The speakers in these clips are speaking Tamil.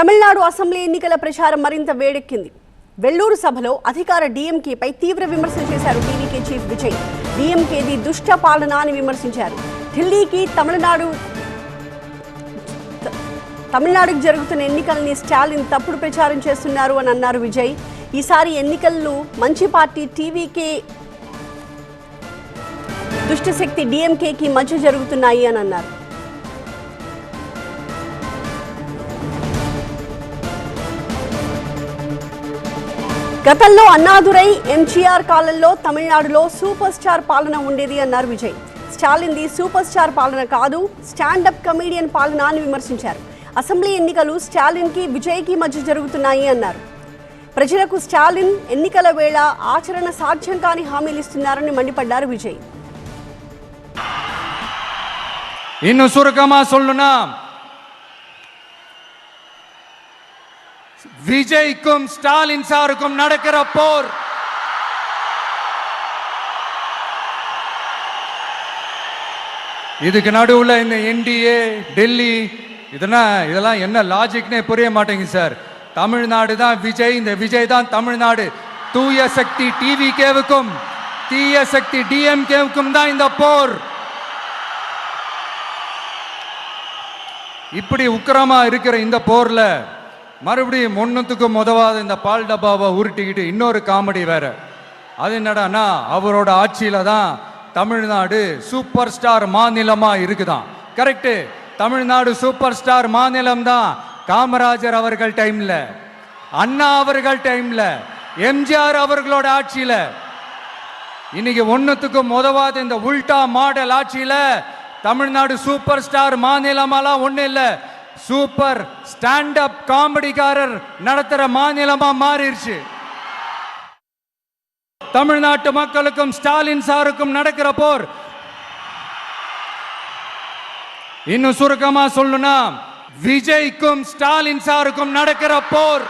తమిళనాడు అసెంబ్లీ ఎన్నికల ప్రచారం మరింత వేడెక్కింది. వెల్లూరు సభలో అధికార డీఎంకేపై తీవ్ర విమర్శలు చేశారు టీవీకే చీఫ్ విజయ్. డీఎంకేది దుష్ట పాలన అని విమర్శించారు. ఢిల్లీకి తమిళనాడుకు జరుగుతున్న ఎన్నికల్ని స్టాలిన్ తప్పుడు ప్రచారం చేస్తున్నారు అని అన్నారు విజయ్. ఈసారి ఎన్నికల్లో మంచి పార్టీ టీవీకే, దుష్టశక్తి డీఎంకేకి మధ్య జరుగుతున్నాయి అని అన్నారు. గతంలో అన్నాదురై ఎంజీఆర్ కాలంలో తమిళనాడులో సూపర్ స్టార్ పాలన ఉండేది అన్నారు విజయ్. స్టాలిన్ది సూపర్ స్టార్ పాలన కాదు, స్టాండప్ కమీడియన్ పాలన అని విమర్శించారు. అసెంబ్లీ ఎన్నికలు స్టాలిన్కి విజయ్కి మధ్య జరుగుతున్నాయి అన్నారు. ప్రజలకు స్టాలిన్ ఎన్నికల వేళ ఆచరణ సాధ్యం కాని హామీలు ఇస్తున్నారని మండిపడ్డారు విజయ్. இன்னும் சுருக்கமா சொல்லணும்னா, விஜய்க்கும் ஸ்டாலின் சாருக்கும் நடக்கிற போர் இதுக்கு நடுவுல இந்த என்டிஏ டெல்லி இதெல்லாம் என்ன லாஜிக்னே புரிய மாட்டேங்குது சார். தமிழ்நாடு தான் விஜய், இந்த விஜய் தான் தமிழ்நாடு. தூய சக்தி டிவிகேவுக்கும் தீய சக்தி டிஎம்கேவுக்கும் தான் இந்த போர். இப்படி உக்கிரமா இருக்கிற இந்த போர்ல மறுபடியும் ஒன்னுத்துக்கும் உதவாத இந்த பால் டப்பாவை உருட்டிக்கிட்டு இன்னொரு காமெடி வேற. அது என்னடான்னா, அவரோட ஆட்சியில தான் தமிழ்நாடு சூப்பர் ஸ்டார் மாநிலமா இருக்குதான். கரெக்டு, தமிழ்நாடு சூப்பர் ஸ்டார் மாநிலம் தான். காமராஜர் அவர்கள் டைம்ல, அண்ணா அவர்கள் டைம்ல, எம்ஜிஆர் அவர்களோட ஆட்சியில. இன்னைக்கு ஒன்னுத்துக்கும் உதவாத இந்த உல்டா மாடல் ஆட்சியில தமிழ்நாடு சூப்பர் ஸ்டார் மாநிலமாலாம் ஒண்ணு இல்ல, சூப்பர் ஸ்டாண்டப் காமெடிக்காரர் நடத்துற மாநிலமா மாறிடுச்சு. தமிழ்நாட்டு மக்களுக்கும் ஸ்டாலின் சாருக்கும் நடக்கிற போர். இன்னும் சுருக்கமா சொல்லணும்னா, விஜய்க்கும் ஸ்டாலின் சாருக்கும் நடக்கிற போர்.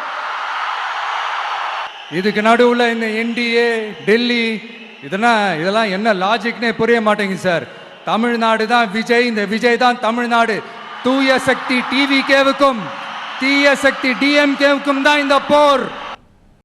இதுக்கு நடுவுல இந்த என்டிஏ டெல்லி இதெல்லாம் என்ன லாஜிக்னே புரிய மாட்டேங்குது சார். தமிழ்நாடு தான் விஜய், இந்த விஜய் தான் தமிழ்நாடு. தூய சக்தி டிவிகேவுக்கும் தீய சக்தி டிஎம்கேவுக்கும் தான் இந்த போர்.